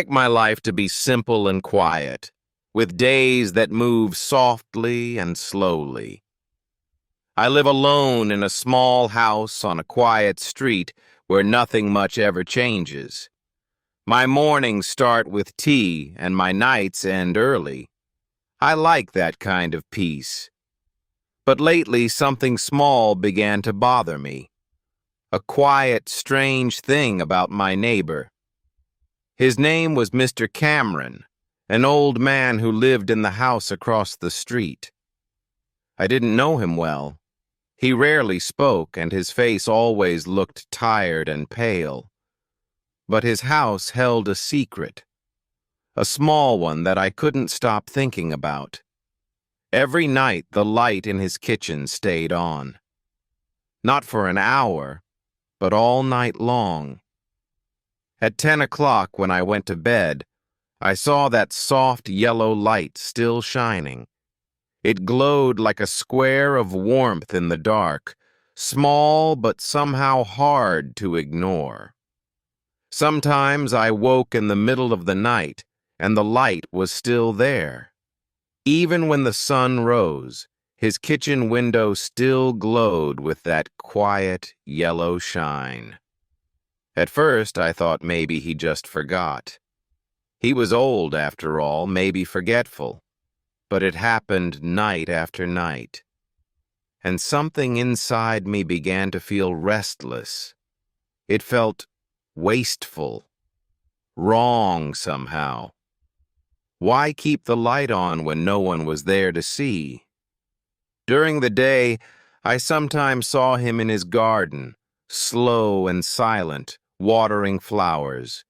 Like my life to be simple and quiet, with days that move softly and slowly. I live alone in a small house on a quiet street where nothing much ever changes. My mornings start with tea and my nights end early. I like that kind of peace. But lately something small began to bother me. A quiet, strange thing about my neighbor. His name was Mr. Cameron, an old man who lived in the house across the street. I didn't know him well. He rarely spoke, and his face always looked tired and pale. But his house held a secret, a small one that I couldn't stop thinking about. Every night the light in his kitchen stayed on. Not for an hour, but all night long. At 10 o'clock when I went to bed, I saw that soft yellow light still shining. It glowed like a square of warmth in the dark, small but somehow hard to ignore. Sometimes I woke in the middle of the night, and the light was still there. Even when the sun rose, his kitchen window still glowed with that quiet yellow shine. At first, I thought maybe he just forgot. He was old, after all, maybe forgetful. But it happened night after night. And something inside me began to feel restless. It felt wasteful, wrong somehow. Why keep the light on when no one was there to see? During the day, I sometimes saw him in his garden, slow and silent, watering flowers.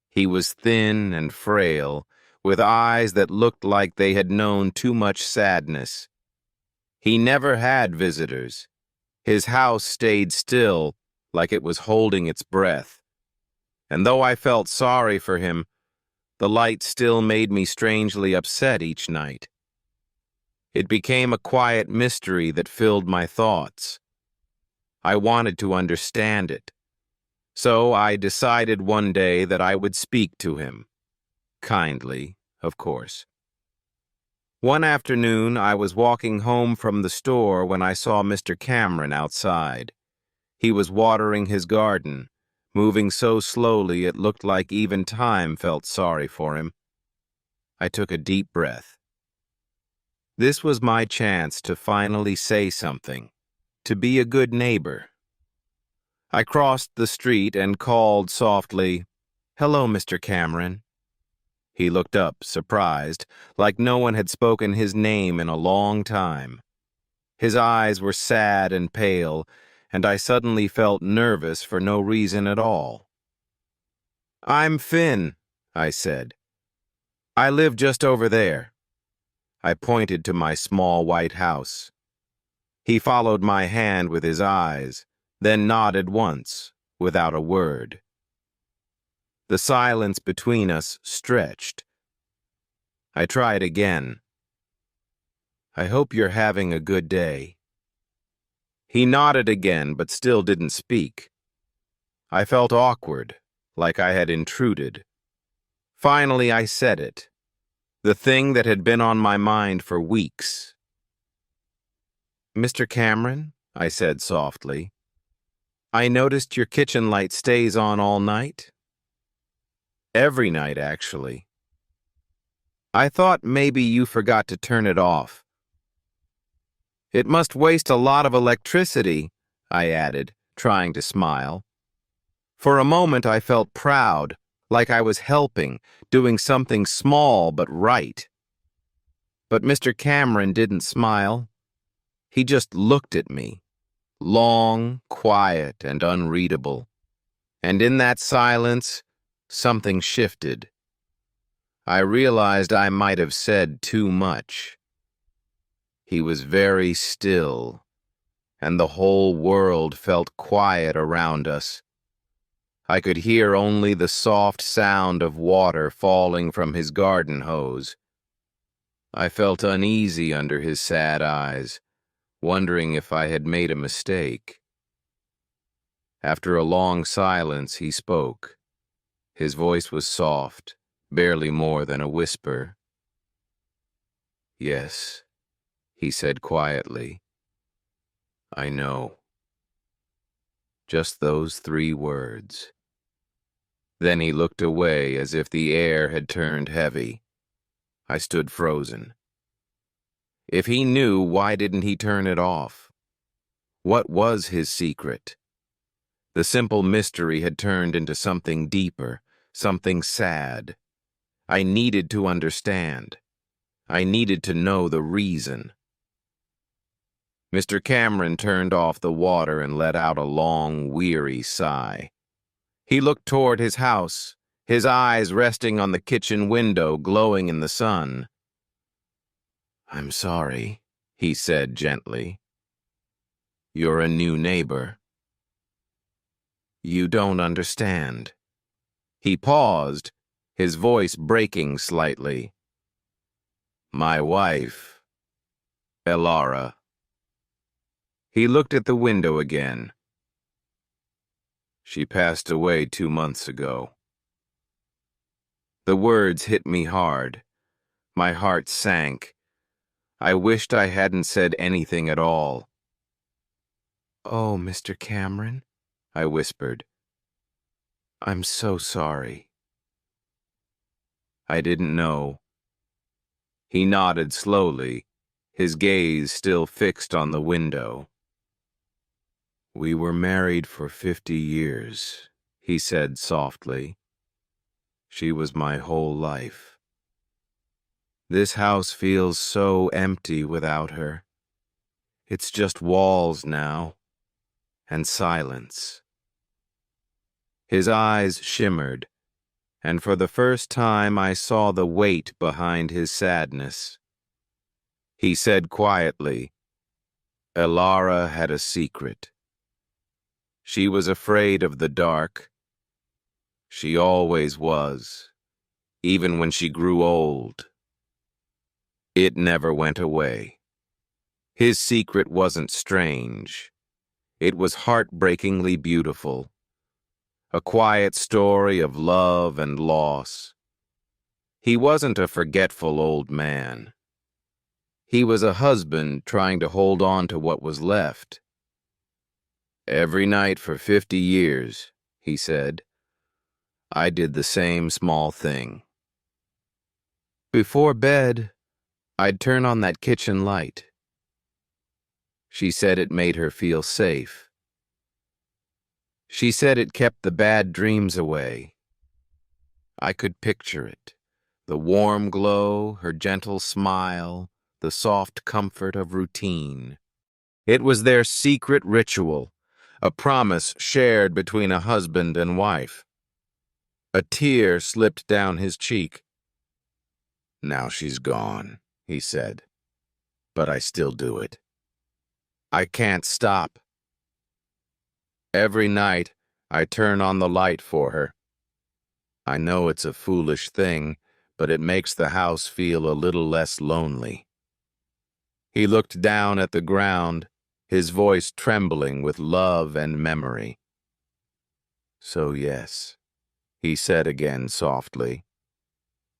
He was thin and frail, with eyes that looked like they had known too much sadness. He never had visitors. His house stayed still, like it was holding its breath. And though I felt sorry for him, the light still made me strangely upset each night. It became a quiet mystery that filled my thoughts. I wanted to understand it. So I decided one day that I would speak to him. Kindly, of course. One afternoon, I was walking home from the store when I saw Mr. Cameron outside. He was watering his garden, moving so slowly it looked like even time felt sorry for him. I took a deep breath. This was my chance to finally say something, to be a good neighbor. I crossed the street and called softly, "Hello, Mr. Cameron." He looked up, surprised, like no one had spoken his name in a long time. His eyes were sad and pale, and I suddenly felt nervous for no reason at all. "I'm Finn," I said. "I live just over there." I pointed to my small white house. He followed my hand with his eyes, then nodded once, without a word. The silence between us stretched. I tried again. "I hope you're having a good day." He nodded again, but still didn't speak. I felt awkward, like I had intruded. Finally, I said it, the thing that had been on my mind for weeks. "Mr. Cameron," I said softly, "I noticed your kitchen light stays on all night." "Every night, actually." "I thought maybe you forgot to turn it off." "It must waste a lot of electricity," I added, trying to smile. For a moment I felt proud, like I was helping, doing something small but right. But Mr. Cameron didn't smile. He just looked at me, long, quiet, and unreadable. And in that silence, something shifted. I realized I might have said too much. He was very still, and the whole world felt quiet around us. I could hear only the soft sound of water falling from his garden hose. I felt uneasy under his sad eyes, wondering if I had made a mistake. After a long silence, he spoke. His voice was soft, barely more than a whisper. "Yes," he said quietly. "I know." Just those 3 words. Then he looked away as if the air had turned heavy. I stood frozen. If he knew, why didn't he turn it off? What was his secret? The simple mystery had turned into something deeper, something sad. I needed to understand. I needed to know the reason. Mr. Cameron turned off the water and let out a long, weary sigh. He looked toward his house, his eyes resting on the kitchen window glowing in the sun. "I'm sorry," he said gently. "You're a new neighbor. You don't understand." He paused, his voice breaking slightly. "My wife, Elara." He looked at the window again. "She passed away 2 months ago." The words hit me hard. My heart sank. I wished I hadn't said anything at all. "Oh, Mr. Cameron," I whispered. "I'm so sorry." I didn't know. He nodded slowly, his gaze still fixed on the window. "We were married for 50 years, he said softly. "She was my whole life. This house feels so empty without her. It's just walls now, and silence." His eyes shimmered, and for the first time I saw the weight behind his sadness. He said quietly, "Elara had a secret. She was afraid of the dark. She always was, even when she grew old. It never went away." His secret wasn't strange. It was heartbreakingly beautiful. A quiet story of love and loss. He wasn't a forgetful old man. He was a husband trying to hold on to what was left. "Every night for 50 years, he said, "I did the same small thing. Before bed, I'd turn on that kitchen light." She said it made her feel safe. She said it kept the bad dreams away. I could picture it. The warm glow, her gentle smile, the soft comfort of routine. It was their secret ritual, a promise shared between a husband and wife. A tear slipped down his cheek. "Now she's gone," he said, "but I still do it. I can't stop. Every night, I turn on the light for her. I know it's a foolish thing, but it makes the house feel a little less lonely." He looked down at the ground, his voice trembling with love and memory. "So yes," he said again softly,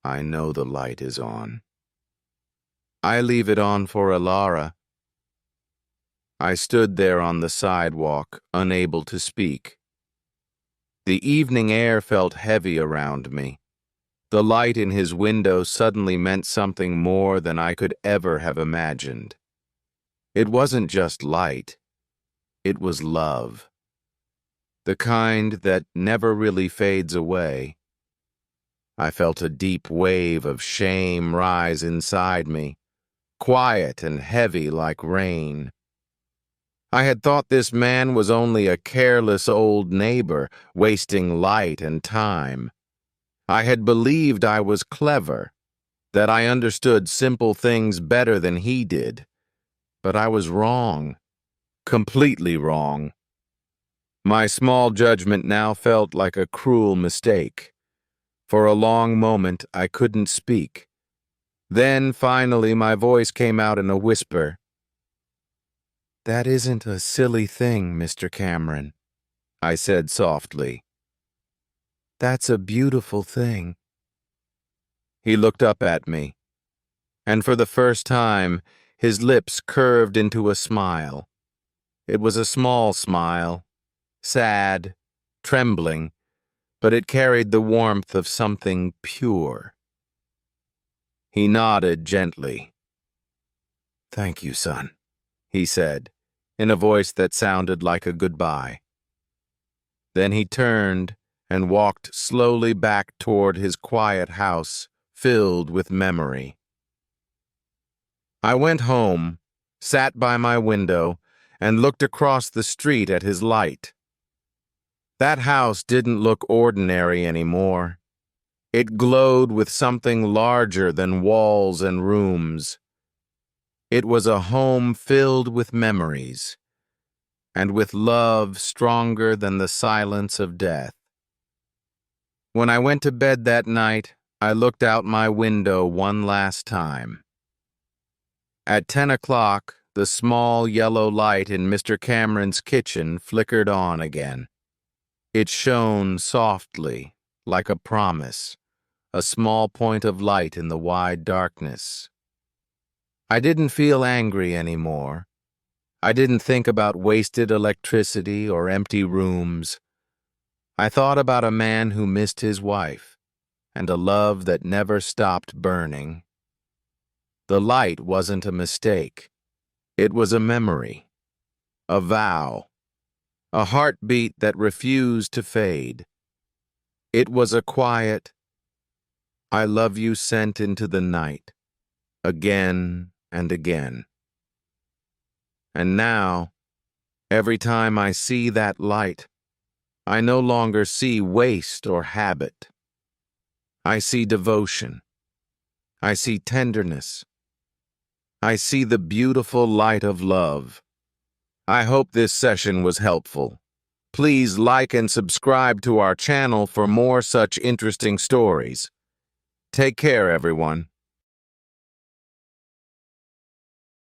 "I know the light is on. I leave it on for Elara." I stood there on the sidewalk, unable to speak. The evening air felt heavy around me. The light in his window suddenly meant something more than I could ever have imagined. It wasn't just light. It was love. The kind that never really fades away. I felt a deep wave of shame rise inside me, quiet and heavy like rain. I had thought this man was only a careless old neighbor, wasting light and time. I had believed I was clever, that I understood simple things better than he did. But I was wrong, completely wrong. My small judgment now felt like a cruel mistake. For a long moment, I couldn't speak. Then, finally, my voice came out in a whisper. "That isn't a silly thing, Mr. Cameron," I said softly. That's a beautiful thing. He looked up at me, and for the first time, his lips curved into a smile. It was a small smile, sad, trembling, but it carried the warmth of something pure. He nodded gently. "Thank you, son," he said, in a voice that sounded like a goodbye. Then he turned and walked slowly back toward his quiet house, filled with memory. I went home, sat by my window, and looked across the street at his light. That house didn't look ordinary anymore. It glowed with something larger than walls and rooms. It was a home filled with memories, and with love stronger than the silence of death. When I went to bed that night, I looked out my window one last time. At 10 o'clock, the small yellow light in Mr. Cameron's kitchen flickered on again. It shone softly, like a promise, a small point of light in the wide darkness. I didn't feel angry anymore. I didn't think about wasted electricity or empty rooms. I thought about a man who missed his wife, and a love that never stopped burning. The light wasn't a mistake. It was a memory, a vow, a heartbeat that refused to fade. It was a quiet, "I love you" sent into the night, again and again. And now, every time I see that light, I no longer see waste or habit. I see devotion. I see tenderness. I see the beautiful light of love. I hope this session was helpful. Please like and subscribe to our channel for more such interesting stories. Take care, everyone.